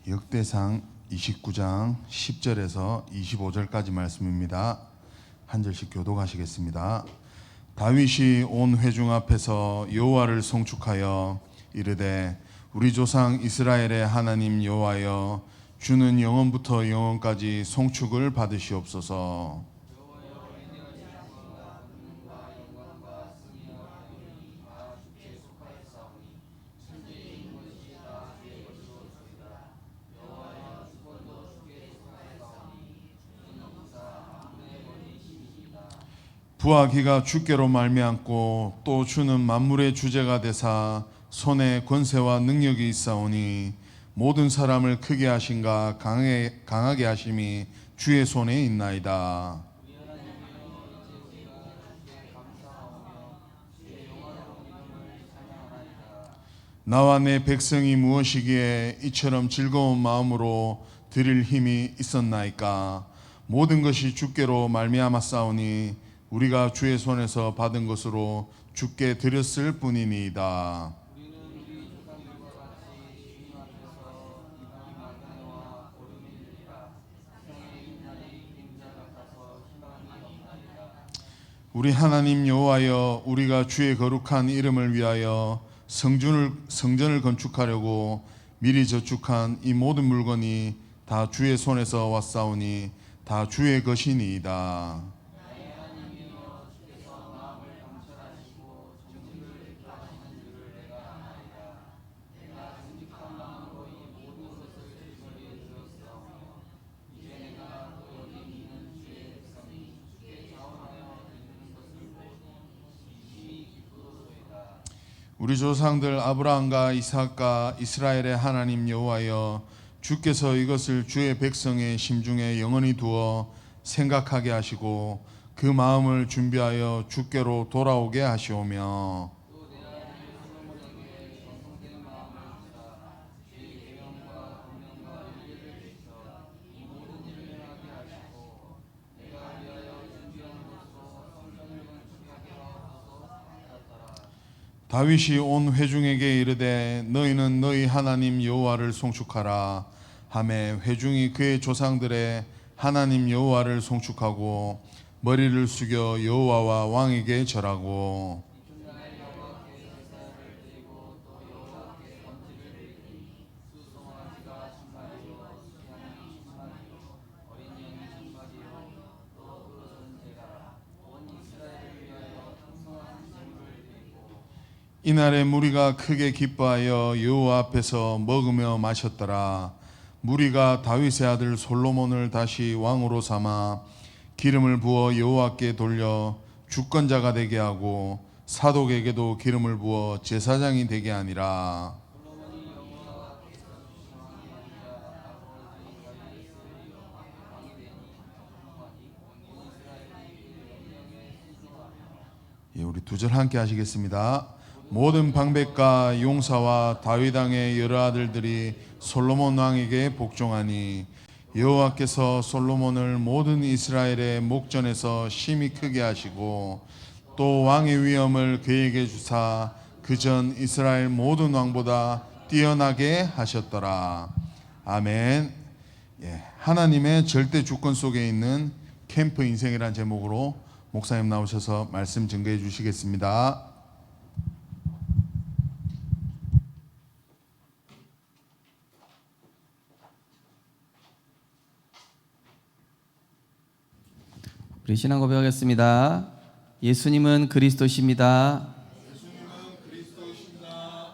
역대상 29장 10절에서 25절까지 말씀입니다. 한 절씩 교독하시겠습니다. 다윗이 온 회중 앞에서 여호와를 송축하여 이르되 우리 조상 이스라엘의 하나님 여호와여, 주는 영원부터 영원까지 송축을 받으시옵소서. 부하기가 주께로 말미암고 또 주는 만물의 주제가 되사 손에 권세와 능력이 있사오니 모든 사람을 크게 하신가 강하게 하심이 주의 손에 있나이다. 나와 내 백성이 무엇이기에 이처럼 즐거운 마음으로 드릴 힘이 있었나이까. 모든 것이 주께로 말미암았사오니 우리가 주의 손에서 받은 것으로 주께 드렸을 뿐이니이다. 우리 하나님 여호와여, 우리가 주의 거룩한 이름을 위하여 성전을 건축하려고 미리 저축한 이 모든 물건이 다 주의 손에서 왔사오니 다 주의 것이니이다. 우리 조상들 아브라함과 이삭과 이스라엘의 하나님 여호와여, 주께서 이것을 주의 백성의 심중에 영원히 두어 생각하게 하시고 그 마음을 준비하여 주께로 돌아오게 하시오며, 다윗이 온 회중에게 이르되 너희는 너희 하나님 여호와를 송축하라 하매 회중이 그의 조상들의 하나님 여호와를 송축하고 머리를 숙여 여호와와 왕에게 절하고, 이날에 무리가 크게 기뻐하여 여호와 앞에서 먹으며 마셨더라. 무리가 다윗의 아들 솔로몬을 다시 왕으로 삼아 기름을 부어 여호와께 돌려 주권자가 되게 하고 사독에게도 기름을 부어 제사장이 되게 하니라. 우리 두 절 함께 하시겠습니다. 모든 방백과 용사와 다윗 왕의 여러 아들들이 솔로몬 왕에게 복종하니 여호와께서 솔로몬을 모든 이스라엘의 목전에서 심히 크게 하시고 또 왕의 위엄을 그에게 주사 그전 이스라엘 모든 왕보다 뛰어나게 하셨더라. 아멘. 하나님의 절대 주권 속에 있는 캠프 인생이라는 제목으로 목사님 나오셔서 말씀 증거해 주시겠습니다. 우리 신앙 고백하겠습니다. 예수님은 그리스도십니다.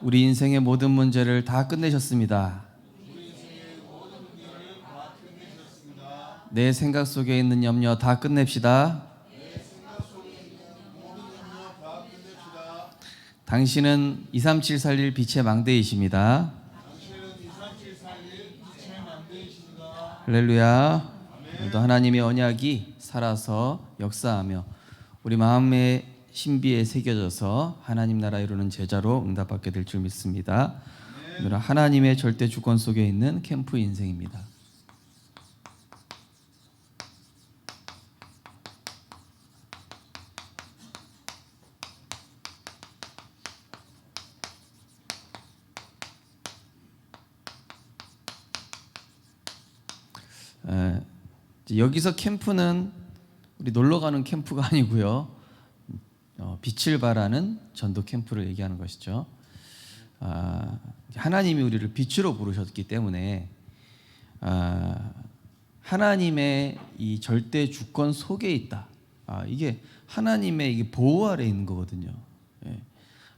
우리 인생의 모든 문제를 다 끝내셨습니다. 내 생각 속에 있는 염려 다 끝냅시다. 당신은 23741 빛의 망대이십니다. 할렐루야. 오늘도 하나님의 언약이 살아서 역사하며 우리 마음의 신비에 새겨져서 하나님 나라 이루는 제자로 응답받게 될 줄 믿습니다. 오늘은 하나님의 절대 주권 속에 있는 캠프 인생입니다. 이제 여기서 캠프는 우리 놀러 가는 캠프가 아니고요. 빛을 발하는 전도 캠프를 얘기하는 것이죠. 하나님이 우리를 빛으로 부르셨기 때문에 하나님의 이 절대 주권 속에 있다. 이게 하나님의 이게 보호 아래 있는 거거든요. 예.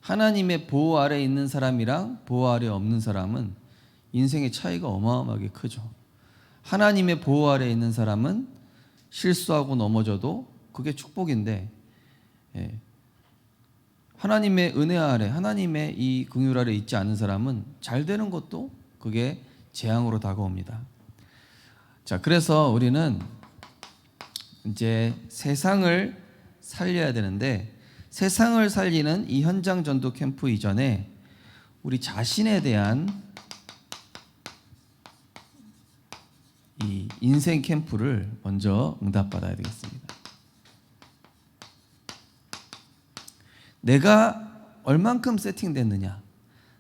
하나님의 보호 아래 있는 사람이랑 보호 아래 없는 사람은 인생의 차이가 어마어마하게 크죠. 하나님의 보호 아래 있는 사람은 실수하고 넘어져도 그게 축복인데, 예. 하나님의 은혜 아래, 하나님의 이 긍휼 아래 있지 않은 사람은 잘 되는 것도 그게 재앙으로 다가옵니다. 자, 그래서 우리는 이제 세상을 살려야 되는데, 세상을 살리는 이 현장 전도 캠프 이전에 우리 자신에 대한 이 인생 캠프를 먼저 응답받아야 되겠습니다. 내가 얼만큼 세팅됐느냐,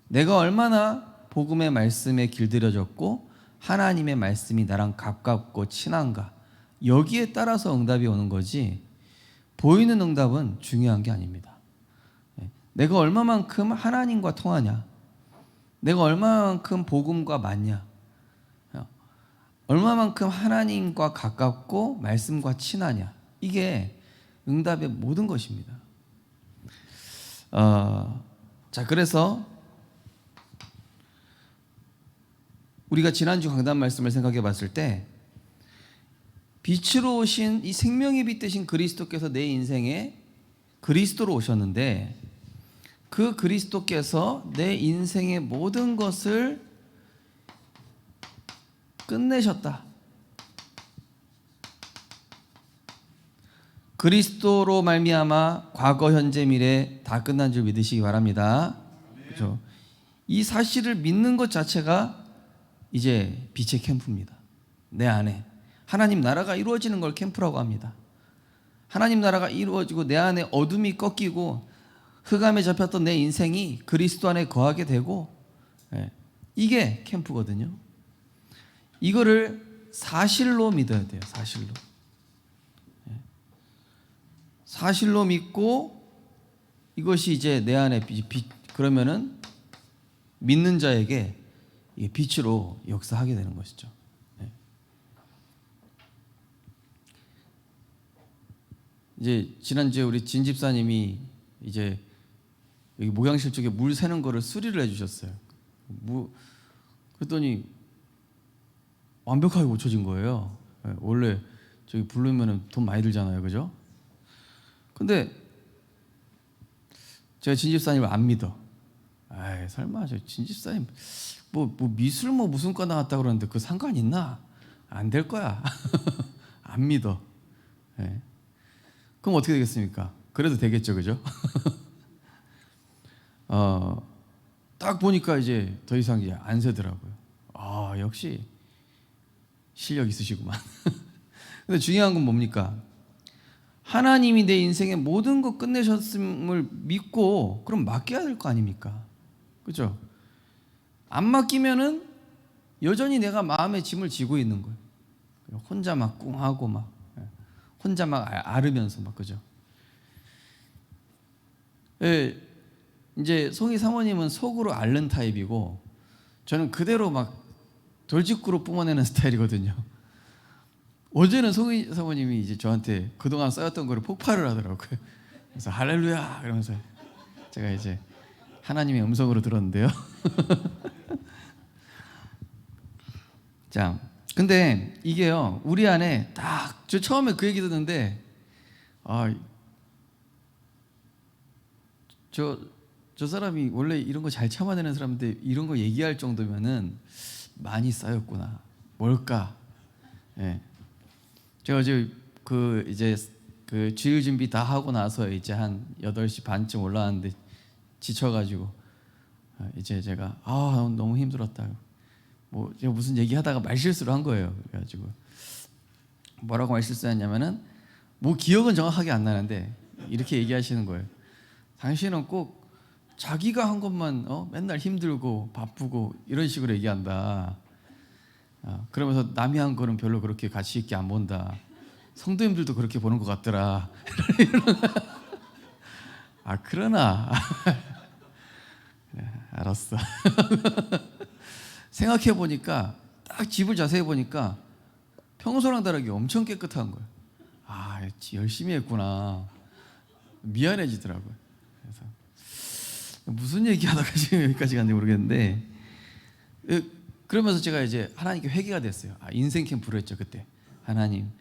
내가 얼마나 복음의 말씀에 길들여졌고 하나님의 말씀이 나랑 가깝고 친한가, 여기에 따라서 응답이 오는 거지 보이는 응답은 중요한 게 아닙니다. 내가 얼마만큼 하나님과 통하냐, 내가 얼마만큼 복음과 맞냐, 얼마만큼 하나님과 가깝고 말씀과 친하냐, 이게 응답의 모든 것입니다. 자, 그래서 우리가 지난주 강단 말씀을 생각해 봤을 때 빛으로 오신 이 생명의 빛 되신 그리스도께서 내 인생에 그리스도로 오셨는데, 그 그리스도께서 내 인생의 모든 것을 끝내셨다. 그리스도로 말미암아 과거, 현재, 미래 다 끝난 줄 믿으시기 바랍니다. 그렇죠? 이 사실을 믿는 것 자체가 이제 빛의 캠프입니다. 내 안에 하나님 나라가 이루어지는 걸 캠프라고 합니다. 하나님 나라가 이루어지고 내 안에 어둠이 꺾이고 흑암에 잡혔던 내 인생이 그리스도 안에 거하게 되고, 이게 캠프거든요. 이거를 사실로 믿어야 돼요. 사실로 믿고 이것이 이제 내 안에 빛, 그러면은 믿는 자에게 이게 빛으로 역사하게 되는 것이죠. 이제 지난주에 우리 진 집사님이 이제 여기 목양실 쪽에 물 새는 거를 수리를 해주셨어요. 그랬더니 완벽하게 고쳐진 거예요. 원래 저기 부르면은 돈 많이 들잖아요, 그죠? 근데 제가 진 집사님을 안 믿어. 설마 저 진 집사님 뭐 미술 무슨 과 나왔다 그러는데 그 상관 있나? 안 될 거야. 안 믿어. 그럼 어떻게 되겠습니까? 그래도 되겠죠, 그죠? 딱 보니까 이제 더 이상 이제 안 새더라고요. 역시 실력 있으시구만. 근데 중요한 건 뭡니까? 하나님이 내 인생의 모든 것 끝내셨음을 믿고 그럼 맡겨야 될 거 아닙니까? 그죠? 안 맡기면은 여전히 내가 마음의 짐을 지고 있는 거예요. 혼자 막 꿍하고 막 혼자 막 앓으면서 막, 그죠? 이제 송이 사모님은 속으로 앓는 타입이고 저는 그대로 막 돌직구로 뿜어내는 스타일이거든요. 어제는 송이 사모님이 이제 저한테 그동안 쌓였던 거를 폭발을 하더라고요. 그래서 할렐루야 그러면서 제가 이제 하나님의 음성으로 들었는데요. 자, 근데 이게요, 우리 안에 딱 저 처음에 그 얘기 듣는데 저 사람이 원래 이런 거 잘 참아내는 사람인데 이런 거 얘기할 정도면은 많이 쌓였구나. 뭘까? 제가 어제 이제 주일 준비 다 하고 나서 이제 한 8시 반쯤 올라왔는데 지쳐가지고 이제 제가 너무 힘들었다. 제가 무슨 얘기하다가 말실수를 한 거예요. 그래가지고 뭐라고 말실수했냐면은 기억은 정확하게 안 나는데 이렇게 얘기하시는 거예요. 당신은 꼭 자기가 한 것만 맨날 힘들고 바쁘고 이런 식으로 얘기한다. 그러면서 남이 한 거는 별로 그렇게 가치 있게 안 본다. 성도님들도 그렇게 보는 것 같더라. 아 그러나 그래, 알았어. 생각해 보니까 딱 집을 자세히 보니까 평소랑 다르게 엄청 깨끗한 거예요. 아 열심히 했구나. 미안해지더라고요. 그래서 무슨 얘기하다가 지금 여기까지 갔는지 모르겠는데, 그러면서 제가 이제 하나님께 회개가 됐어요. 인생 캠프로 했죠 그때. 하나님,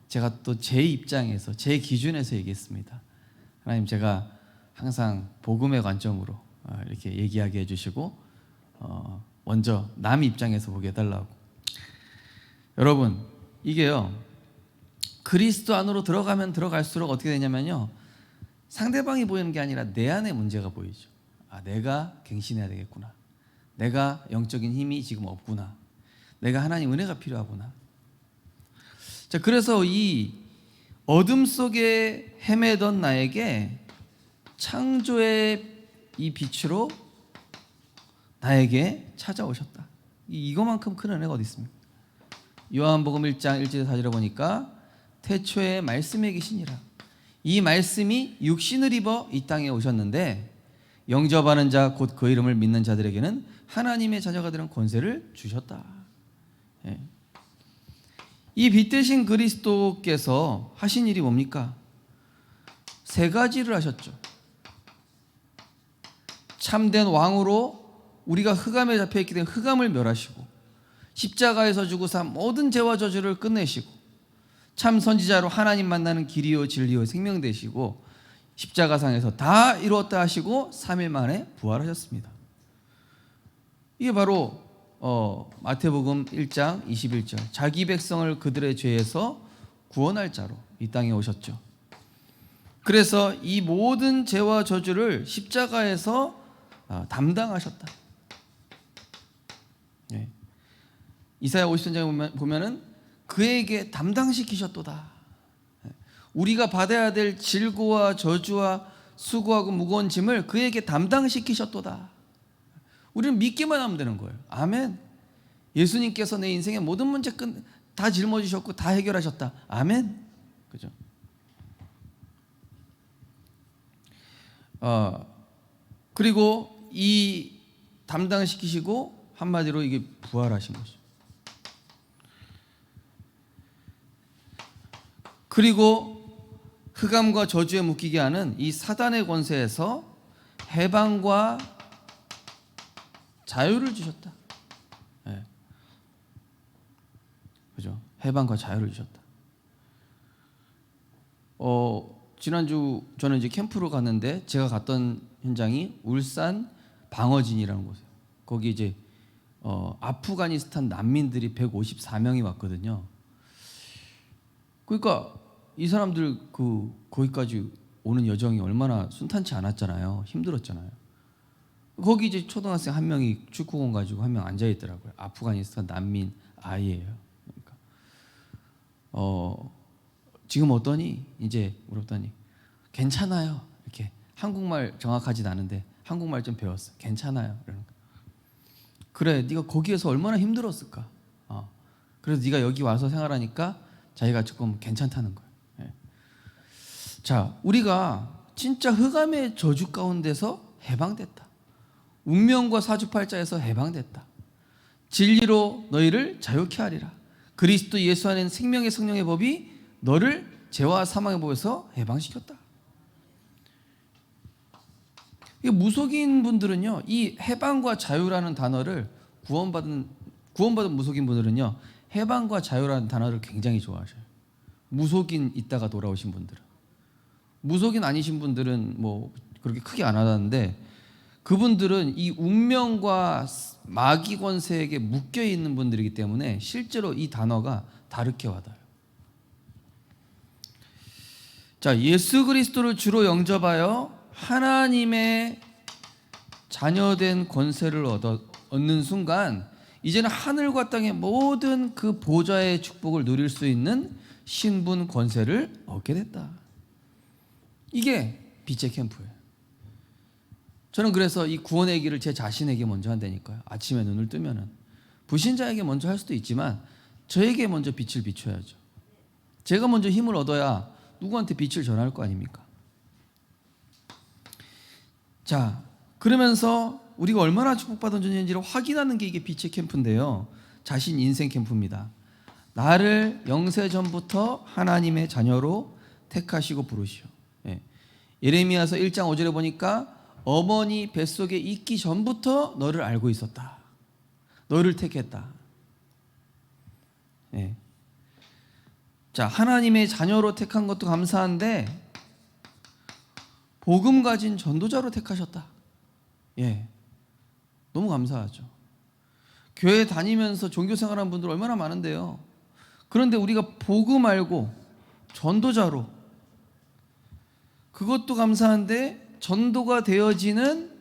제가 또 제 입장에서 제 기준에서 얘기했습니다. 하나님, 제가 항상 복음의 관점으로 이렇게 얘기하게 해주시고 먼저 남 입장에서 보게 해달라고. 여러분, 이게요 그리스도 안으로 들어가면 들어갈수록 어떻게 되냐면요, 상대방이 보이는 게 아니라 내 안에 문제가 보이죠. 내가 갱신해야 되겠구나. 내가 영적인 힘이 지금 없구나. 내가 하나님 은혜가 필요하구나. 자, 그래서 이 어둠 속에 헤매던 나에게 창조의 이 빛으로 나에게 찾아오셨다. 이거만큼 큰 은혜가 어디 있습니까? 요한복음 1장 1절에 4절에 보니까 태초에 말씀에 계시니라. 이 말씀이 육신을 입어 이 땅에 오셨는데 영접하는 자 곧 그 이름을 믿는 자들에게는 하나님의 자녀가 되는 권세를 주셨다. 예. 이 빛 대신 그리스도께서 하신 일이 뭡니까? 세 가지를 하셨죠. 참된 왕으로 우리가 흑암에 잡혀있기 때문에 흑암을 멸하시고, 십자가에서 주고사 모든 죄와 저주를 끝내시고, 참 선지자로 하나님 만나는 길이요 진리요 생명 되시고, 십자가상에서 다 이루었다 하시고 3일 만에 부활하셨습니다. 이게 바로 마태복음 1장 21절, 자기 백성을 그들의 죄에서 구원할 자로 이 땅에 오셨죠. 그래서 이 모든 죄와 저주를 십자가에서 담당하셨다. 예. 이사야 50장에 보면은 그에게 담당시키셨도다. 우리가 받아야 될 질고와 저주와 수고하고 무거운 짐을 그에게 담당시키셨도다. 우리는 믿기만 하면 되는 거예요. 아멘. 예수님께서 내 인생의 모든 문제 다 짊어지셨고 다 해결하셨다. 아멘. 그죠? 그리고 이 담당시키시고 한마디로 이게 부활하신 것이죠. 그리고 흑암과 저주에 묶이게 하는 이 사단의 권세에서 해방과 자유를 주셨다. 네. 그죠? 해방과 자유를 주셨다. 지난주 저는 이제 캠프로 갔는데 제가 갔던 현장이 울산 방어진이라는 곳이에요. 거기 이제 아프가니스탄 난민들이 154명이 왔거든요. 그러니까 이 사람들 거기까지 오는 여정이 얼마나 순탄치 않았잖아요. 힘들었잖아요. 거기 이제 초등학생 한 명이 축구공 가지고 한 명 앉아 있더라고요. 아프가니스탄 난민 아이예요. 그러니까 지금 어떠니? 이제 물었더니 괜찮아요. 이렇게 한국말 정확하지는 않은데 한국말 좀 배웠어. 괜찮아요. 그러니까 그래, 네가 거기에서 얼마나 힘들었을까. 그래서 네가 여기 와서 생활하니까 자기가 조금 괜찮다는 거예요. 예. 자, 우리가 진짜 흑암의 저주 가운데서 해방됐다. 운명과 사주팔자에서 해방됐다. 진리로 너희를 자유케 하리라. 그리스도 예수 안에는 생명의 성령의 법이 너를 죄와 사망의 법에서 해방시켰다. 이 무속인 분들은요, 이 해방과 자유라는 단어를 구원받은 무속인 분들은요, 해방과 자유라는 단어를 굉장히 좋아하셔요. 무속인 있다가 돌아오신 분들은. 무속인 아니신 분들은 뭐 그렇게 크게 안 하다는데, 그분들은 이 운명과 마귀 권세에게 묶여 있는 분들이기 때문에 실제로 이 단어가 다르게 와닿아요. 자, 예수 그리스도를 주로 영접하여 하나님의 자녀된 권세를 얻는 순간, 이제는 하늘과 땅의 모든 그 보좌의 축복을 누릴 수 있는 신분 권세를 얻게 됐다. 이게 빛의 캠프예요. 저는 그래서 이 구원의 얘기를 제 자신에게 먼저 한다니까요. 아침에 눈을 뜨면은 불신자에게 먼저 할 수도 있지만 저에게 먼저 빛을 비춰야죠. 제가 먼저 힘을 얻어야 누구한테 빛을 전할 거 아닙니까? 자, 그러면서 우리가 얼마나 축복받은 존재인지를 확인하는 게 이게 빛의 캠프인데요. 자신 인생 캠프입니다. 나를 영세 전부터 하나님의 자녀로 택하시고 부르시오. 예. 예레미야서 1장 5절에 보니까 어머니 뱃속에 있기 전부터 너를 알고 있었다. 너를 택했다. 예. 자, 하나님의 자녀로 택한 것도 감사한데 복음 가진 전도자로 택하셨다. 예. 너무 감사하죠. 교회 다니면서 종교 생활하는 분들 얼마나 많은데요. 그런데 우리가 복음 알고 전도자로, 그것도 감사한데 전도가 되어지는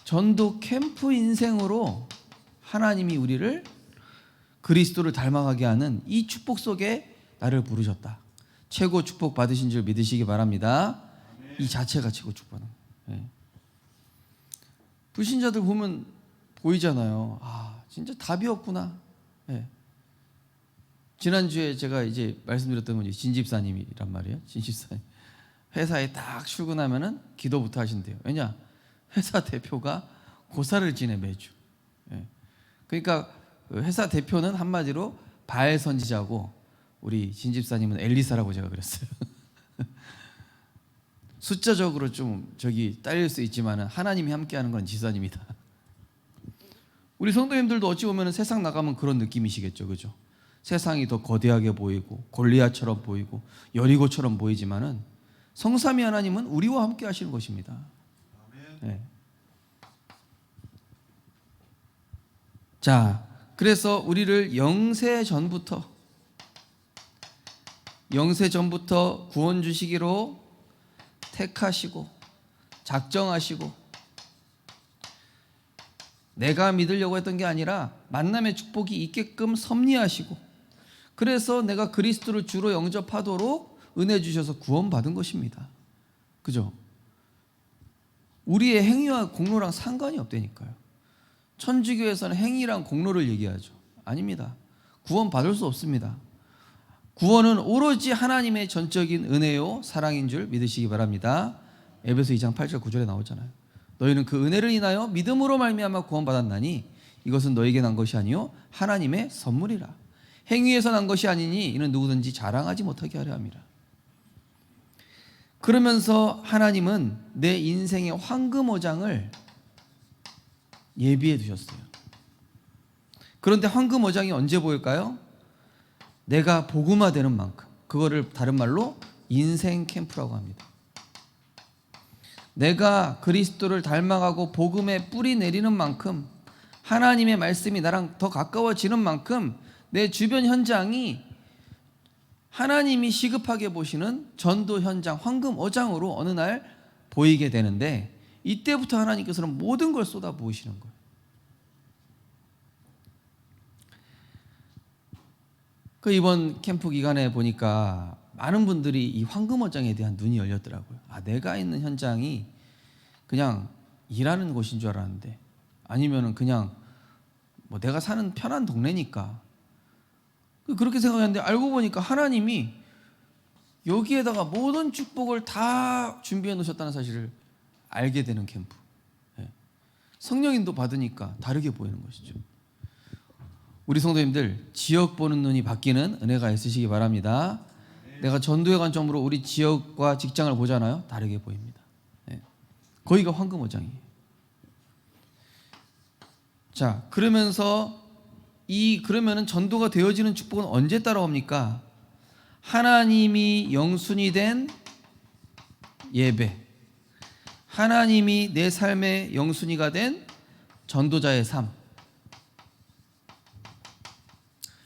전도 캠프 인생으로 하나님이 우리를 그리스도를 닮아가게 하는 이 축복 속에 나를 부르셨다. 최고 축복 받으신 줄 믿으시기 바랍니다. 이 자체가 최고 축복은. 예. 불신자들 보면 보이잖아요. 아, 진짜 답이 없구나. 예. 지난주에 제가 이제 말씀드렸던 분이 진집사님이란 말이에요. 진집사님. 회사에 딱 출근하면은 기도부터 하신대요. 왜냐? 회사 대표가 고사를 지내 매주. 예. 그러니까 회사 대표는 한마디로 바알 선지자고 우리 진집사님은 엘리사라고 제가 그랬어요. 숫자적으로 좀 딸릴 수 있지만은 하나님이 함께하는 건 지사님이다. 우리 성도님들도 어찌 보면 세상 나가면 그런 느낌이시겠죠, 그죠? 세상이 더 거대하게 보이고 골리앗처럼 보이고 여리고처럼 보이지만은 성삼위 하나님은 우리와 함께 하시는 것입니다. 네. 자, 그래서 우리를 영세 전부터 구원 주시기로 택하시고 작정하시고 내가 믿으려고 했던 게 아니라 만남의 축복이 있게끔 섭리하시고 그래서 내가 그리스도를 주로 영접하도록 은혜 주셔서 구원받은 것입니다. 그죠? 우리의 행위와 공로랑 상관이 없다니까요. 천주교에서는 행위랑 공로를 얘기하죠. 아닙니다. 구원받을 수 없습니다. 구원은 오로지 하나님의 전적인 은혜요 사랑인 줄 믿으시기 바랍니다. 에베소 2장 8절 9절에 나오잖아요. 너희는 그 은혜를 인하여 믿음으로 말미암아 구원받았나니 이것은 너에게 난 것이 아니요 하나님의 선물이라. 행위에서 난 것이 아니니 이는 누구든지 자랑하지 못하게 하려 함이라. 그러면서 하나님은 내 인생의 황금어장을 예비해 두셨어요. 그런데 황금어장이 언제 보일까요? 내가 복음화되는 만큼. 그거를 다른 말로 인생 캠프라고 합니다. 내가 그리스도를 닮아가고 복음에 뿌리 내리는 만큼, 하나님의 말씀이 나랑 더 가까워지는 만큼 내 주변 현장이 하나님이 시급하게 보시는 전도 현장, 황금어장으로 어느 날 보이게 되는데, 이때부터 하나님께서는 모든 걸 쏟아 부으시는 거예요. 그 이번 캠프 기간에 보니까 많은 분들이 이 황금어장에 대한 눈이 열렸더라고요. 아, 내가 있는 현장이 그냥 일하는 곳인 줄 알았는데, 아니면은 그냥 뭐 내가 사는 편한 동네니까 그렇게 생각했는데, 알고 보니까 하나님이 여기에다가 모든 축복을 다 준비해 놓으셨다는 사실을 알게 되는 캠프. 성령인도 받으니까 다르게 보이는 것이죠. 우리 성도님들, 지역 보는 눈이 바뀌는 은혜가 있으시기 바랍니다. 내가 전도의 관점으로 우리 지역과 직장을 보잖아요. 다르게 보입니다. 거기가 황금어장이에요. 자, 그러면은 전도가 되어지는 축복은 언제 따라옵니까? 하나님이 영순이 된 예배, 하나님이 내 삶의 영순이가 된 전도자의 삶,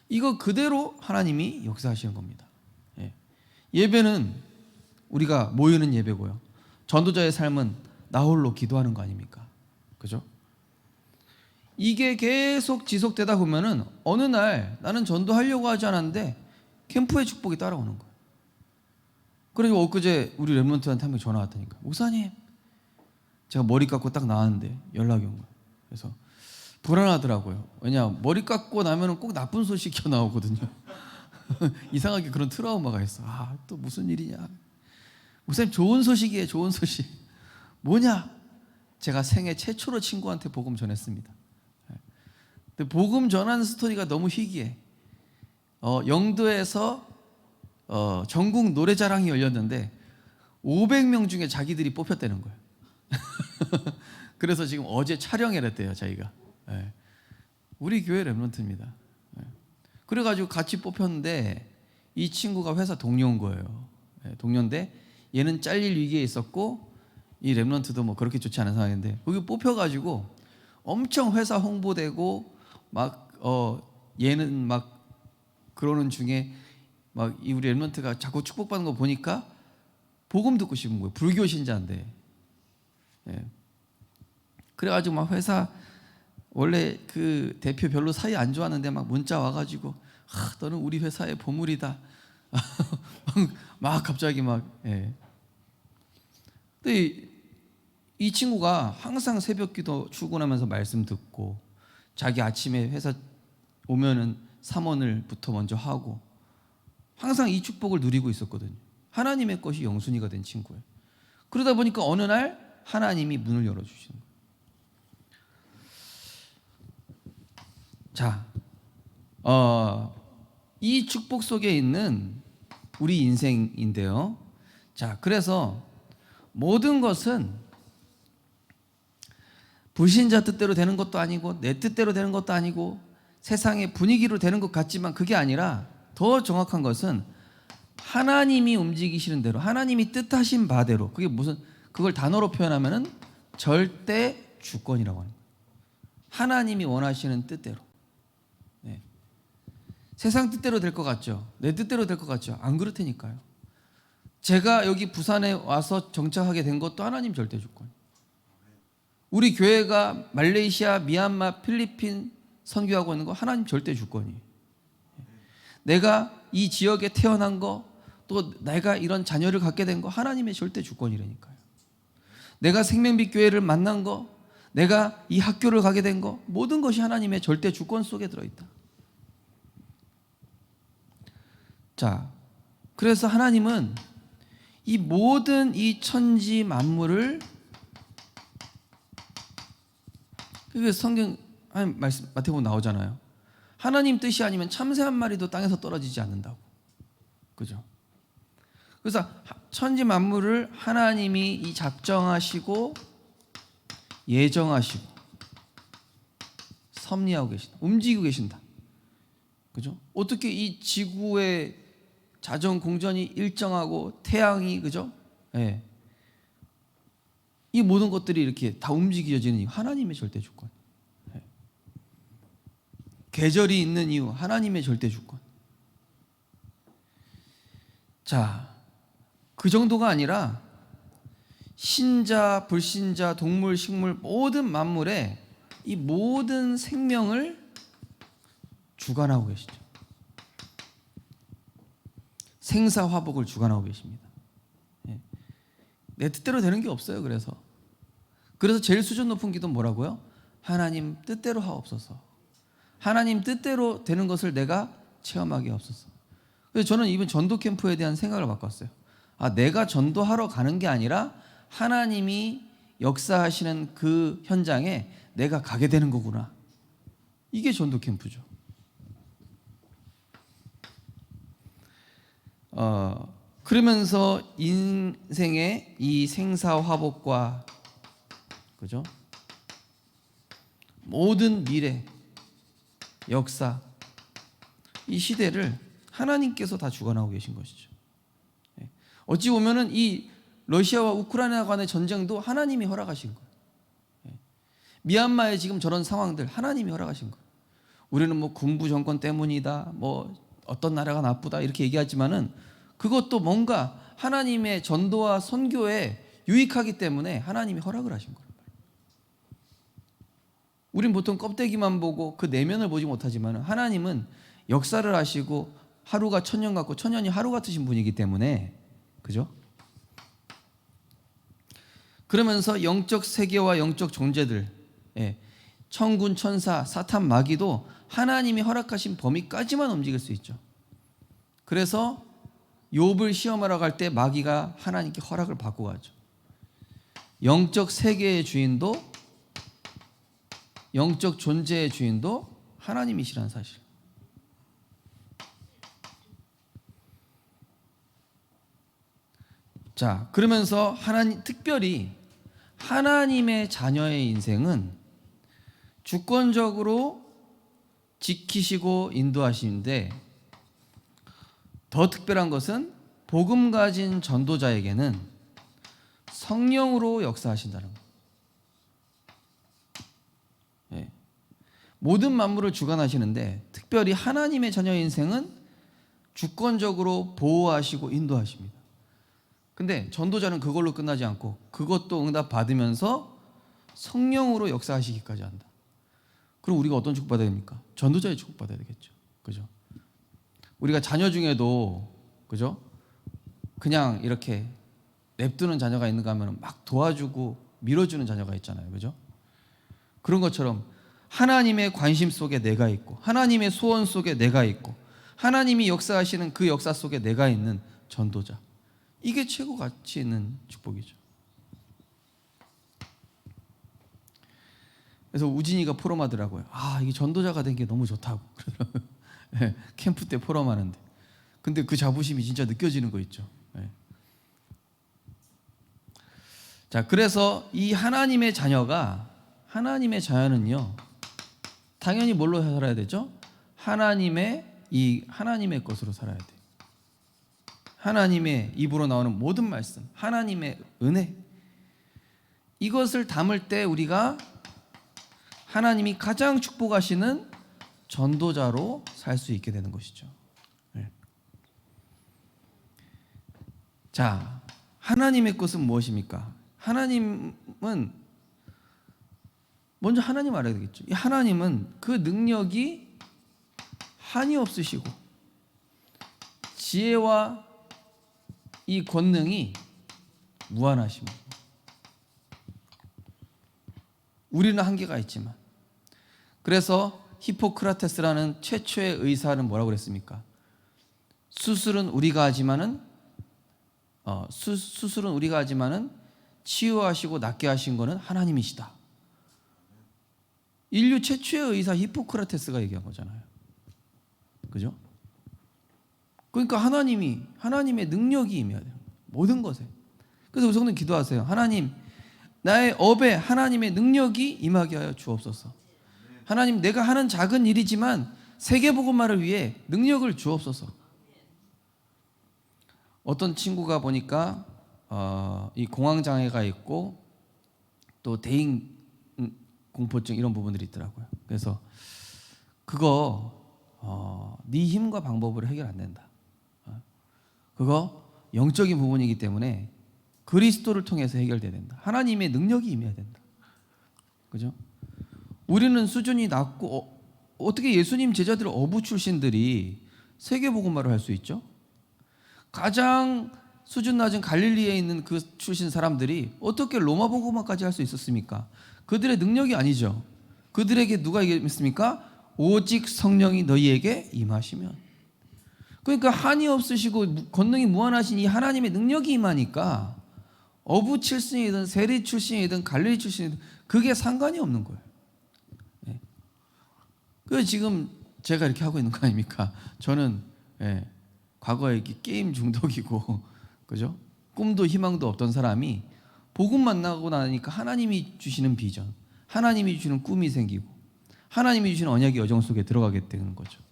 이거 그대로 하나님이 역사하시는 겁니다. 예배는 우리가 모이는 예배고요, 전도자의 삶은 나 홀로 기도하는 거 아닙니까? 그죠? 이게 계속 지속되다 보면은 어느 날 나는 전도하려고 하지 않았는데 캠프의 축복이 따라오는 거예요. 그래서 엊그제 우리 랩런트한테 한 명 전화 왔다니까. 목사님, 제가 머리 깎고 딱 나왔는데 연락이 온 거예요. 그래서 불안하더라고요. 왜냐 머리 깎고 나면은 꼭 나쁜 소식이 나오거든요. 이상하게 그런 트라우마가 있어. 아, 또 무슨 일이냐. 목사님 좋은 소식이에요. 좋은 소식. 뭐냐? 제가 생애 최초로 친구한테 복음 전했습니다. 근데 복음 전하는 스토리가 너무 희귀해. 영도에서 전국 노래자랑이 열렸는데 500명 중에 자기들이 뽑혔다는 거예요. 그래서 지금 어제 촬영해냈대요, 자기가. 예. 우리 교회 렘넌트입니다. 예. 그래가지고 같이 뽑혔는데 이 친구가 회사 동료인 거예요. 예, 동료인데 얘는 잘릴 위기에 있었고 이 렘넌트도 뭐 그렇게 좋지 않은 상황인데 거기 뽑혀가지고 엄청 회사 홍보되고 막 얘는 막 그러는 중에 막 이 우리 렘넌트가 자꾸 축복받는 거 보니까 복음 듣고 싶은 거예요. 불교 신자인데. 예. 그래가지고 막 회사 원래 그 대표 별로 사이 안 좋았는데 막 문자 와가지고 너는 우리 회사의 보물이다. 막 갑자기 막. 예. 근데 이 친구가 항상 새벽기도 출근하면서 말씀 듣고 자기 아침에 회사 오면은 삼원을부터 먼저 하고 항상 이 축복을 누리고 있었거든요. 하나님의 것이 영순이가 된 친구예요. 그러다 보니까 어느 날 하나님이 문을 열어주시는 거예요. 자, 이 축복 속에 있는 우리 인생인데요. 자, 그래서 모든 것은 불신자 뜻대로 되는 것도 아니고 내 뜻대로 되는 것도 아니고 세상의 분위기로 되는 것 같지만 그게 아니라 더 정확한 것은 하나님이 움직이시는 대로 하나님이 뜻하신 바대로 그게 무슨 그걸 단어로 표현하면은 절대 주권이라고 하는 거예요. 하나님이 원하시는 뜻대로. 네. 세상 뜻대로 될 것 같죠? 내 뜻대로 될 것 같죠? 안 그렇다니까요. 제가 여기 부산에 와서 정착하게 된 것도 하나님 절대 주권. 우리 교회가 말레이시아, 미얀마, 필리핀 선교하고 있는 거 하나님 절대 주권이에요. 내가 이 지역에 태어난 거, 또 내가 이런 자녀를 갖게 된 거 하나님의 절대 주권이라니까요. 내가 생명빛 교회를 만난 거, 내가 이 학교를 가게 된 거, 모든 것이 하나님의 절대 주권 속에 들어있다. 자, 그래서 하나님은 이 모든 이 천지 만물을 그 성경 말씀 마태복음 나오잖아요. 하나님 뜻이 아니면 참새 한 마리도 땅에서 떨어지지 않는다고. 그죠? 그래서 천지 만물을 하나님이 이 작정하시고 예정하시고 섭리하고 계신다. 움직이고 계신다. 그죠? 어떻게 이 지구의 자전 공전이 일정하고 태양이 그죠? 예. 이 모든 것들이 이렇게 다 움직여지는 이유 하나님의 절대 주권. 예. 계절이 있는 이유 하나님의 절대 주권. 자, 그 정도가 아니라 신자, 불신자, 동물, 식물 모든 만물에 이 모든 생명을 주관하고 계시죠. 생사화복을 주관하고 계십니다. 예. 내 뜻대로 되는 게 없어요. 그래서 제일 수준 높은 기도는 뭐라고요? 하나님 뜻대로 하옵소서. 하나님 뜻대로 되는 것을 내가 체험하게 하옵소서. 그래서 저는 이번 전도 캠프에 대한 생각을 바꿨어요. 내가 전도하러 가는 게 아니라 하나님이 역사하시는 그 현장에 내가 가게 되는 거구나. 이게 전도 캠프죠. 그러면서 인생의 이 생사화복과 그죠? 모든 미래, 역사, 이 시대를 하나님께서 다 주관하고 계신 것이죠. 어찌 보면은 이 러시아와 우크라이나 간의 전쟁도 하나님이 허락하신 거예요. 미얀마의 지금 저런 상황들 하나님이 허락하신 거예요. 우리는 뭐 군부 정권 때문이다, 뭐 어떤 나라가 나쁘다 이렇게 얘기하지만은 그것도 뭔가 하나님의 전도와 선교에 유익하기 때문에 하나님이 허락을 하신 거예요. 우린 보통 껍데기만 보고 그 내면을 보지 못하지만 하나님은 역사를 하시고 하루가 천년 같고 천년이 하루 같으신 분이기 때문에 그죠? 그러면서 영적 세계와 영적 존재들 천군 천사 사탄 마귀도 하나님이 허락하신 범위까지만 움직일 수 있죠. 그래서 욥을 시험하러 갈 때 마귀가 하나님께 허락을 받고 가죠. 영적 세계의 주인도, 영적 존재의 주인도 하나님이시라는 사실. 자, 그러면서 하나님, 특별히 하나님의 자녀의 인생은 주권적으로 지키시고 인도하시는데, 더 특별한 것은 복음 가진 전도자에게는 성령으로 역사하신다는 것. 예. 모든 만물을 주관하시는데 특별히 하나님의 자녀의 인생은 주권적으로 보호하시고 인도하십니다. 근데 전도자는 그걸로 끝나지 않고 그것도 응답 받으면서 성령으로 역사하시기까지 한다. 그럼 우리가 어떤 축복 받아야 됩니까? 전도자의 축복 받아야 되겠죠. 그죠? 우리가 자녀 중에도, 그죠? 그냥 이렇게 냅두는 자녀가 있는가 하면 막 도와주고 밀어주는 자녀가 있잖아요. 그죠? 그런 것처럼 하나님의 관심 속에 내가 있고, 하나님의 소원 속에 내가 있고, 하나님이 역사하시는 그 역사 속에 내가 있는 전도자. 이게 최고 가치 있는 축복이죠. 그래서 우진이가 포럼하더라고요. 아, 이게 전도자가 된 게 너무 좋다고. 네, 캠프 때 포럼하는데. 근데 그 자부심이 진짜 느껴지는 거 있죠. 네. 자, 그래서 이 하나님의 자녀는요, 당연히 뭘로 살아야 되죠? 하나님의 것으로 살아야 돼. 하나님의 입으로 나오는 모든 말씀, 하나님의 은혜, 이것을 담을 때 우리가 하나님이 가장 축복하시는 전도자로 살 수 있게 되는 것이죠. 네. 자, 하나님의 것은 무엇입니까? 하나님은 먼저 하나님 알아야 되겠죠. 이 하나님은 그 능력이 한이 없으시고 지혜와 이 권능이 무한하십니다. 우리는 한계가 있지만, 그래서 히포크라테스라는 최초의 의사는 뭐라고 그랬습니까? 수술은 우리가 하지만은 치유하시고 낫게 하신 거는 하나님이시다. 인류 최초의 의사 히포크라테스가 얘기한 거잖아요. 그죠? 그러니까 하나님의 능력이 임해야 돼요. 모든 것에. 그래서 우선은 기도하세요. 하나님, 나의 업에 하나님의 능력이 임하게 하여 주옵소서. 하나님, 내가 하는 작은 일이지만 세계복음화를 위해 능력을 주옵소서. 어떤 친구가 보니까 이 공황장애가 있고 또 대인 공포증 이런 부분들이 있더라고요. 그래서 그거 네 힘과 방법으로 해결 안 된다. 그거 영적인 부분이기 때문에 그리스도를 통해서 해결돼야 된다. 하나님의 능력이 임해야 된다. 그죠? 우리는 수준이 낮고 어떻게 예수님 제자들 어부 출신들이 세계복음화를 할 수 있죠? 가장 수준 낮은 갈릴리에 있는 그 출신 사람들이 어떻게 로마 복음화까지 할 수 있었습니까? 그들의 능력이 아니죠. 그들에게 누가 얘기했습니까? 오직 성령이 너희에게 임하시면. 그러니까 한이 없으시고 권능이 무한하신 이 하나님의 능력이 임하니까 어부 출신이든 세리 출신이든 갈릴리 출신이든 그게 상관이 없는 거예요. 네. 그래서 지금 제가 이렇게 하고 있는 거 아닙니까? 저는 과거에 게임 중독이고, 그죠? 꿈도 희망도 없던 사람이 복음 만나고 나니까 하나님이 주시는 비전, 하나님이 주시는 꿈이 생기고 하나님이 주시는 언약의 여정 속에 들어가게 되는 거죠.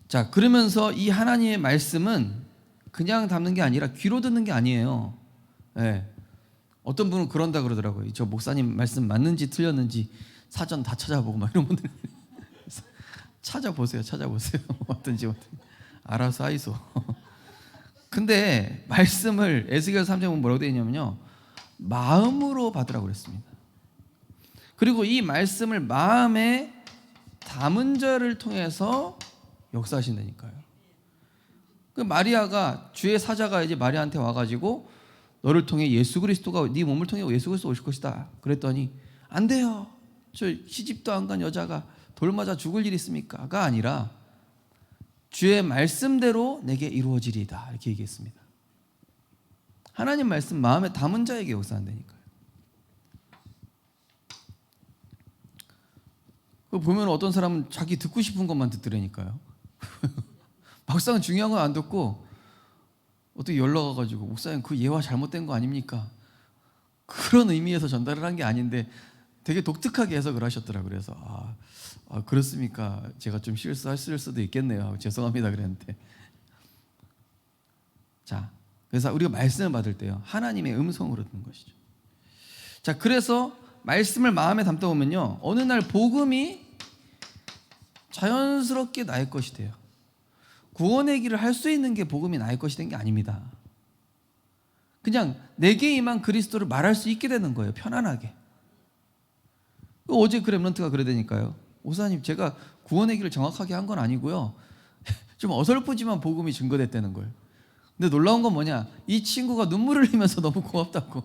자, 그러면서 이 하나님의 말씀은 그냥 담는 게 아니라 귀로 듣는 게 아니에요. 어떤 분은 그런다 그러더라고요. 저 목사님 말씀 맞는지 틀렸는지 사전 다 찾아보고 막 이런 분들 찾아보세요. 어떤지 알아서 하이소. 근데 말씀을 에스겔 3장에 보면 뭐라고 되어 있냐면요, 마음으로 받으라고 그랬습니다. 그리고 이 말씀을 마음에 담은 자를 통해서 역사하신다니까요. 그 마리아가, 주의 사자가 이제 마리아한테 와가지고 너를 통해 예수 그리스도가 네 몸을 통해 예수 그리스도 오실 것이다 그랬더니 안 돼요. 저 시집도 안 간 여자가 돌 맞아 죽을 일 있습니까?가 아니라 주의 말씀대로 내게 이루어지리이다 이렇게 얘기했습니다. 하나님 말씀 마음에 담은 자에게 역사한다니까요. 보면 어떤 사람은 자기 듣고 싶은 것만 듣더라니까요. 막상 중요한 건 안 듣고 어떻게 연락 와가지고 목사님 그 예화 잘못된 거 아닙니까? 그런 의미에서 전달을 한 게 아닌데 되게 독특하게 해석을 하셨더라고요. 그래서 그렇습니까? 제가 좀 실수했을 수도 있겠네요. 죄송합니다 그랬는데. 자, 그래서 우리가 말씀을 받을 때요 하나님의 음성으로 듣는 것이죠. 자, 그래서 말씀을 마음에 담다 보면요 어느 날 복음이 자연스럽게 나의 것이 돼요. 구원의 길을 할 수 있는 게 복음이 나의 것이 된 게 아닙니다. 그냥 내게 임한 그리스도를 말할 수 있게 되는 거예요. 편안하게. 어제 그 렘넌트가 그러다니까요. 목사님 제가 구원의 길을 정확하게 한 건 아니고요 좀 어설프지만 복음이 증거됐다는 거예요. 근데 놀라운 건 뭐냐, 이 친구가 눈물을 흘리면서 너무 고맙다고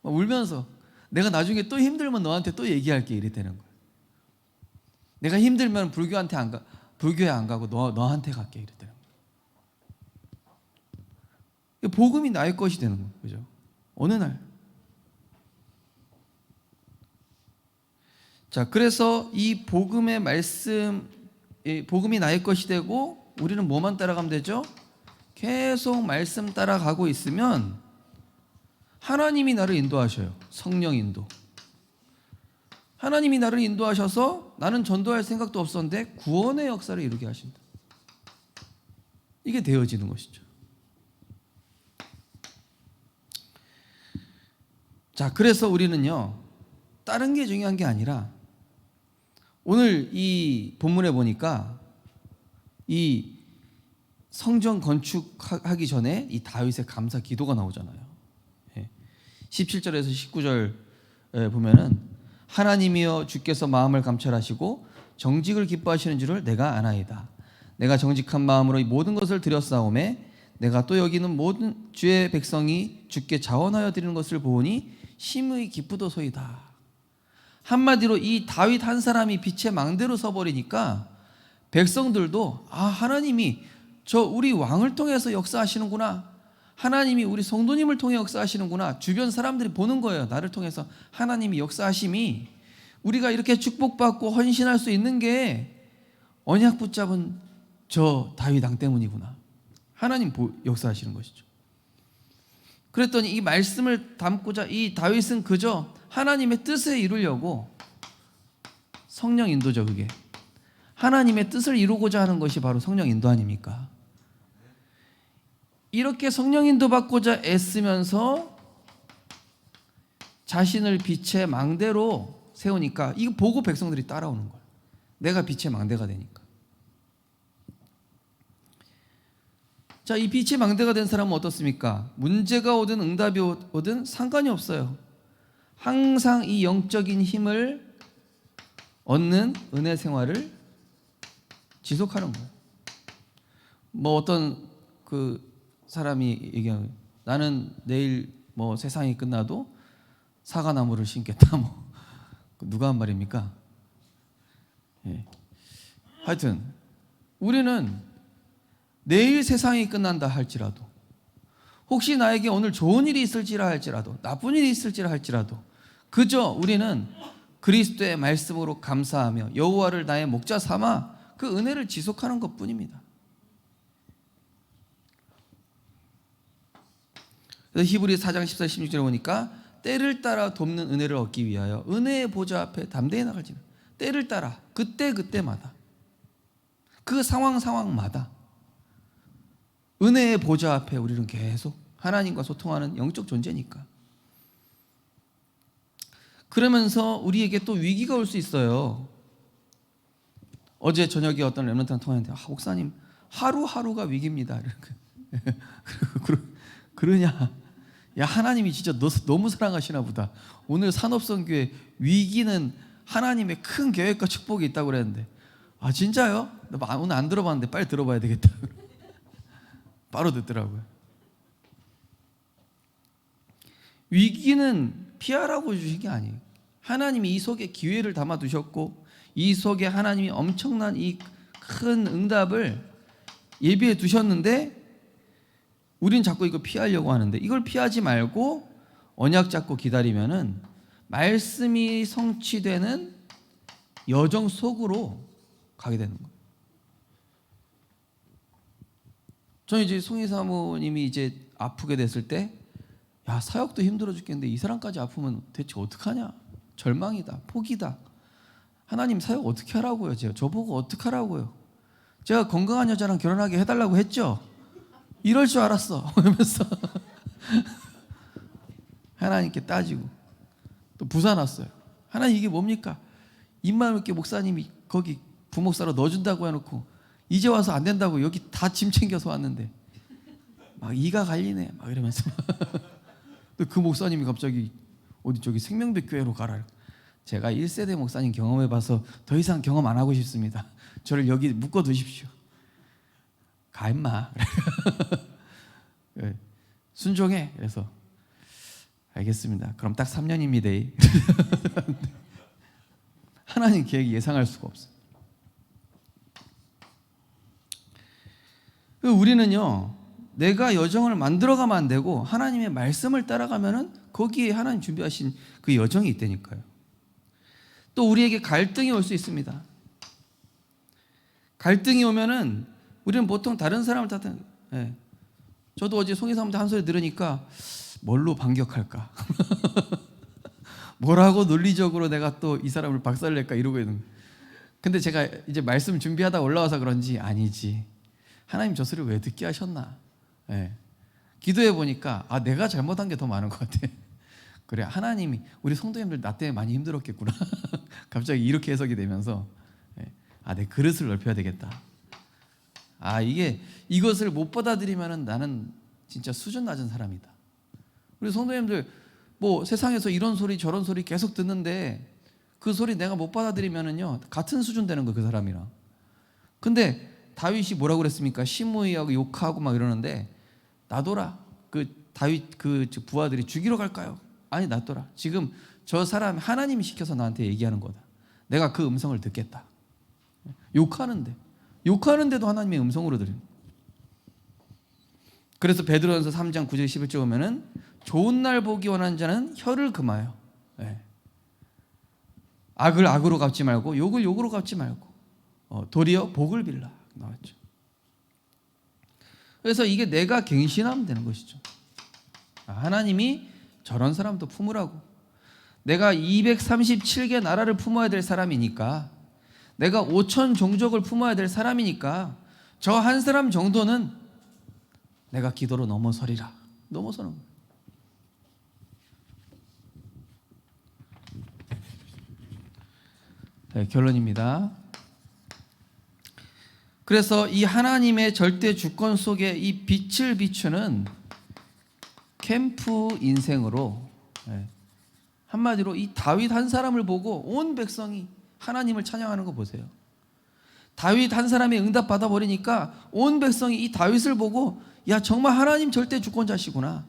막 울면서 내가 나중에 또 힘들면 너한테 또 얘기할게 이랬다는 거예요. 내가 힘들면 불교에 안 가고 너한테 갈게 이랬다는 거예요. 복음이 나의 것이 되는 거예요. 그죠? 어느 날. 자, 그래서 이 복음의 말씀, 복음이 나의 것이 되고 우리는 뭐만 따라가면 되죠? 계속 말씀 따라가고 있으면 하나님이 나를 인도하셔요. 성령 인도. 하나님이 나를 인도하셔서 나는 전도할 생각도 없었는데 구원의 역사를 이루게 하신다. 이게 되어지는 것이죠. 자, 그래서 우리는요 다른 게 중요한 게 아니라 오늘 이 본문에 보니까 이 성전 건축하기 전에 이 다윗의 감사 기도가 나오잖아요. 17절에서 19절 보면은 하나님이여 주께서 마음을 감찰하시고 정직을 기뻐하시는 줄을 내가 아나이다. 내가 정직한 마음으로 이 모든 것을 드렸사오매 내가 또 여기는 모든 주의 백성이 주께 자원하여 드리는 것을 보니 심히 기쁘도소이다. 한마디로 이 다윗 한 사람이 빛의 망대로 서버리니까 백성들도 하나님이 저 우리 왕을 통해서 역사하시는구나, 하나님이 우리 성도님을 통해 역사하시는구나, 주변 사람들이 보는 거예요. 나를 통해서 하나님이 역사하심이 우리가 이렇게 축복받고 헌신할 수 있는 게 언약 붙잡은 저 다윗 왕 때문이구나. 하나님 역사하시는 것이죠. 그랬더니 이 말씀을 담고자 이 다윗은 그저 하나님의 뜻을 이루려고, 성령 인도죠. 그게 하나님의 뜻을 이루고자 하는 것이 바로 성령 인도 아닙니까? 이렇게 성령 인도 받고자 애쓰면서 자신을 빛의 망대로 세우니까 이거 보고 백성들이 따라오는 거예요. 내가 빛의 망대가 되니까. 자, 이 빛의 망대가 된 사람은 어떻습니까? 문제가 오든 응답이 오든 상관이 없어요. 항상 이 영적인 힘을 얻는 은혜 생활을 지속하는 거예요. 뭐 어떤 그 사람이 얘기하는, 나는 내일 뭐 세상이 끝나도 사과나무를 심겠다. 뭐 누가 한 말입니까? 하여튼 우리는 내일 세상이 끝난다 할지라도, 혹시 나에게 오늘 좋은 일이 있을지라 할지라도, 나쁜 일이 있을지라 할지라도, 그저 우리는 그리스도의 말씀으로 감사하며 여호와를 나의 목자 삼아 그 은혜를 지속하는 것뿐입니다. 그래서 히브리 4장 14, 16절에 보니까 때를 따라 돕는 은혜를 얻기 위하여 은혜의 보좌 앞에 담대히 나갈지는, 때를 따라 그때마다 그 상황마다 은혜의 보좌 앞에 우리는 계속 하나님과 소통하는 영적 존재니까. 그러면서 우리에게 또 위기가 올 수 있어요. 어제 저녁에 어떤 렘넌트랑 통화했는데, 목사님 하루하루가 위기입니다. 그러냐? 야, 하나님이 진짜 너무 사랑하시나 보다. 오늘 산업선교회 위기는 하나님의 큰 계획과 축복이 있다고 그랬는데, 진짜요? 나 오늘 안 들어봤는데 빨리 들어봐야 되겠다. 바로 듣더라고요. 위기는 피하라고 주신 게 아니에요. 하나님이 이 속에 기회를 담아 두셨고 이 속에 하나님이 엄청난 이 큰 응답을 예비해 두셨는데 우리는 자꾸 이거 피하려고 하는데, 이걸 피하지 말고 언약 잡고 기다리면은 말씀이 성취되는 여정 속으로 가게 되는 거예요. 저는 이제 송희 사모님이 이제 아프게 됐을 때, 야, 사역도 힘들어 죽겠는데 이 사람까지 아프면 대체 어떡하냐? 절망이다, 포기다. 하나님, 사역 어떻게 하라고요? 저보고 어떻게 하라고요? 제가 건강한 여자랑 결혼하게 해달라고 했죠? 이럴 줄 알았어. 이러면서 하나님께 따지고 또 부산 왔어요. 하나님, 이게 뭡니까? 입만 이렇게 목사님이 거기 부목사로 넣어준다고 해놓고 이제 와서 안 된다고 여기 다 짐 챙겨서 왔는데 막 이가 갈리네 막 이러면서 또 그 목사님이 갑자기 어디 저기 생명백 교회로 가라. 제가 1세대 목사님 경험해봐서 더 이상 경험 안 하고 싶습니다. 저를 여기 묶어두십시오. 가 임마. 순종해. 그래서 알겠습니다. 그럼 딱 3년입니다. 하나님 계획이 예상할 수가 없어요. 우리는요, 내가 여정을 만들어가면 안 되고 하나님의 말씀을 따라가면은 거기에 하나님 준비하신 그 여정이 있다니까요. 또 우리에게 갈등이 올 수 있습니다. 갈등이 오면은 우리는 보통 다른 사람을 탓하는, 저도 어제 송희 사모님 한 소리 들으니까 뭘로 반격할까? 뭐라고 논리적으로 내가 또 이 사람을 박살낼까 이러고 있는 거예요. 근데 제가 이제 말씀 준비하다 올라와서 그런지, 아니지, 하나님 저 소리 왜 듣게 하셨나? 기도해 보니까 내가 잘못한 게 더 많은 것 같아. 그래, 하나님이 우리 성도님들 나 때문에 많이 힘들었겠구나. 갑자기 이렇게 해석이 되면서 내 그릇을 넓혀야 되겠다. 이것을 못 받아들이면은 나는 진짜 수준 낮은 사람이다. 우리 성도님들 뭐 세상에서 이런 소리 저런 소리 계속 듣는데 그 소리 내가 못 받아들이면은요 같은 수준 되는 거예요, 그 사람이랑. 근데 다윗이 뭐라고 그랬습니까? 시므이하고 욕하고 막 이러는데, 놔둬라. 그 다윗 그 부하들이 죽이러 갈까요? 아니, 놔둬라. 지금 저 사람 하나님이 시켜서 나한테 얘기하는 거다. 내가 그 음성을 듣겠다. 욕하는데도 하나님의 음성으로 들은. 그래서 베드로전서 3장 9절 11절 보면은 좋은 날 보기 원하는 자는 혀를 금하여, 악을 악으로 갚지 말고 욕을 욕으로 갚지 말고 도리어 복을 빌라 나왔죠. 그래서 이게 내가 갱신하면 되는 것이죠. 하나님이 저런 사람도 품으라고. 내가 237개 나라를 품어야 될 사람이니까, 내가 5천 종족을 품어야 될 사람이니까 저 한 사람 정도는 내가 기도로 넘어서리라. 넘어서는 거예요. 결론입니다. 그래서 이 하나님의 절대 주권 속에 이 빛을 비추는 캠프 인생으로, 한마디로 이 다윗 한 사람을 보고 온 백성이 하나님을 찬양하는 거 보세요. 다윗 한 사람이 응답 받아버리니까 온 백성이 이 다윗을 보고, 야, 정말 하나님 절대 주권자시구나.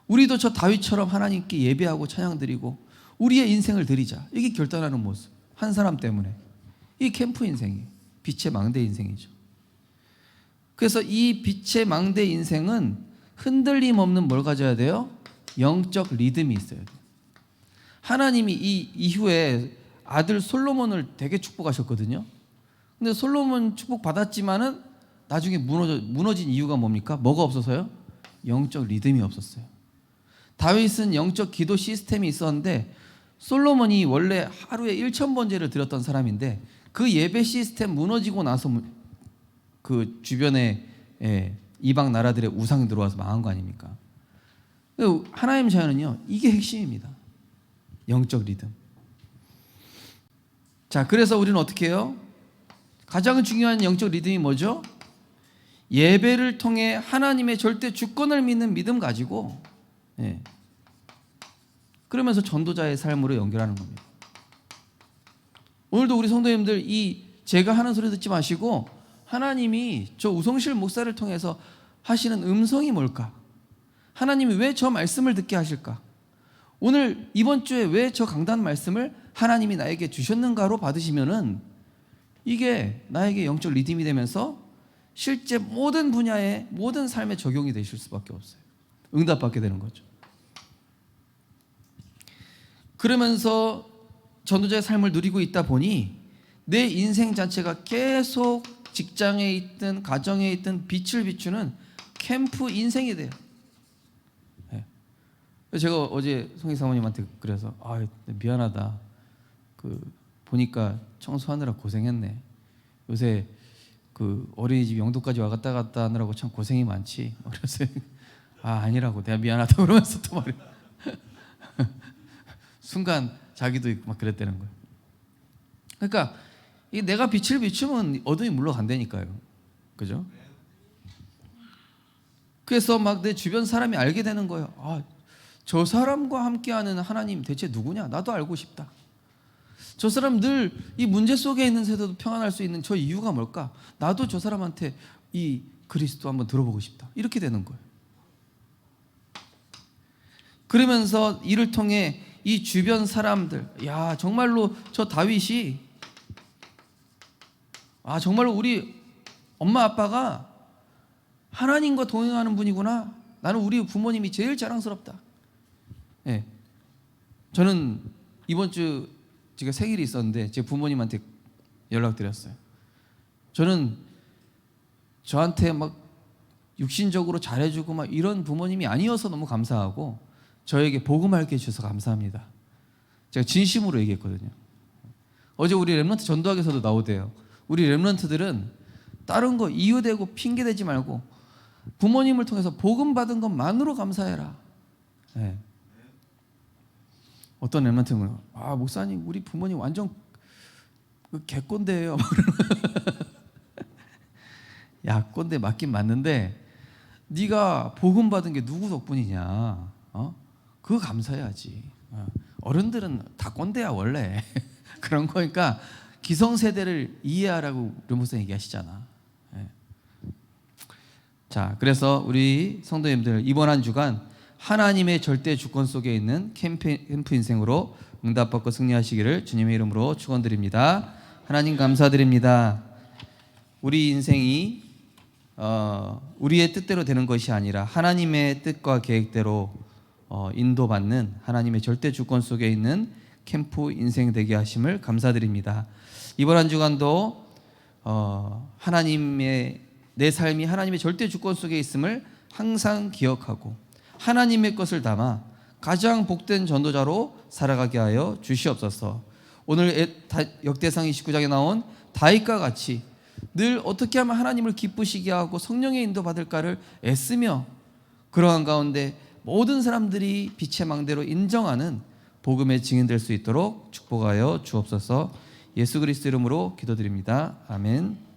우리도 저 다윗처럼 하나님께 예배하고 찬양드리고 우리의 인생을 드리자. 이게 결단하는 모습. 한 사람 때문에. 이 캠프 인생이 빛의 망대 인생이죠. 그래서 이 빛의 망대 인생은 흔들림 없는 뭘 가져야 돼요? 영적 리듬이 있어야 돼요. 하나님이 이 이후에 아들 솔로몬을 되게 축복하셨거든요. 근데 솔로몬 축복 받았지만은 나중에 무너진 이유가 뭡니까? 뭐가 없어서요? 영적 리듬이 없었어요. 다윗은 영적 기도 시스템이 있었는데, 솔로몬이 원래 하루에 1,000번제를 드렸던 사람인데 그 예배 시스템 무너지고 나서 그 주변에 이방 나라들의 우상이 들어와서 망한 거 아닙니까? 하나님 자녀는요, 이게 핵심입니다. 영적 리듬. 자, 그래서 우리는 어떻게 해요? 가장 중요한 영적 리듬이 뭐죠? 예배를 통해 하나님의 절대 주권을 믿는 믿음 가지고, 그러면서 전도자의 삶으로 연결하는 겁니다. 오늘도 우리 성도님들 제가 하는 소리 듣지 마시고 하나님이 저 우성실 목사를 통해서 하시는 음성이 뭘까? 하나님이 왜 저 말씀을 듣게 하실까? 오늘 이번 주에 왜 저 강단 말씀을 하나님이 나에게 주셨는가로 받으시면은 이게 나에게 영적 리듬이 되면서 실제 모든 분야의 모든 삶에 적용이 되실 수밖에 없어요. 응답받게 되는 거죠. 그러면서 전도자의 삶을 누리고 있다 보니 내 인생 자체가 계속 직장에 있든 가정에 있든 빛을 비추는 캠프 인생이 돼요. 네. 제가 어제 송희 사모님한테 그래서 미안하다. 보니까 청소하느라 고생했네. 요새 어린이집 영도까지 와갔다 갔다 하느라고 참 고생이 많지. 그래서 아니라고 내가 미안하다 그러면서 또 말해. 순간 자기도 막 그랬다는 거예요. 그러니까 이 내가 빛을 비추면 어둠이 물러간다니까요. 그죠? 그래서 막 내 주변 사람이 알게 되는 거예요. 저 사람과 함께하는 하나님 대체 누구냐? 나도 알고 싶다. 저 사람 늘 이 문제 속에 있는 새도 평안할 수 있는 저 이유가 뭘까? 나도 저 사람한테 이 그리스도 한번 들어보고 싶다. 이렇게 되는 거예요. 그러면서 이를 통해 이 주변 사람들, 정말로 저 다윗이 정말로 우리 엄마 아빠가 하나님과 동행하는 분이구나. 나는 우리 부모님이 제일 자랑스럽다. 네. 저는 이번 주 제가 생일이 있었는데 제 부모님한테 연락드렸어요. 저는 저한테 막 육신적으로 잘해주고 막 이런 부모님이 아니어서 너무 감사하고 저에게 복음하게 해주셔서 감사합니다. 제가 진심으로 얘기했거든요. 어제 우리 렘넌트 전도학에서도 나오대요. 우리 렘넌트들은 다른 거 이유대고 핑계대지 말고 부모님을 통해서 복음 받은 것만으로 감사해라. 네. 어떤 렘넌트는 목사님 우리 부모님 완전 개꼰대예요. 야, 꼰대 맞긴 맞는데 네가 복음 받은 게 누구 덕분이냐? 그거 감사해야지. 어른들은 다 꼰대야 원래. 그런 거니까 기성세대를 이해하라고 르모스 얘기하시잖아. 네. 자, 그래서 우리 성도님들 이번 한 주간 하나님의 절대 주권 속에 있는 캠프 인생으로 응답받고 승리하시기를 주님의 이름으로 축원드립니다. 하나님 감사드립니다. 우리 인생이 우리의 뜻대로 되는 것이 아니라 하나님의 뜻과 계획대로 인도받는 하나님의 절대 주권 속에 있는 캠프 인생 되게 하심을 감사드립니다. 이번 한 주간도 하나님의 내 삶이 하나님의 절대 주권 속에 있음을 항상 기억하고 하나님의 것을 담아 가장 복된 전도자로 살아가게 하여 주시옵소서. 오늘 역대상 29장에 나온 다윗과 같이 늘 어떻게 하면 하나님을 기쁘시게 하고 성령의 인도 받을까를 애쓰며 그러한 가운데 모든 사람들이 빛의 망대로 인정하는 복음의 증인될 수 있도록 축복하여 주옵소서. 예수 그리스도 이름으로 기도드립니다. 아멘.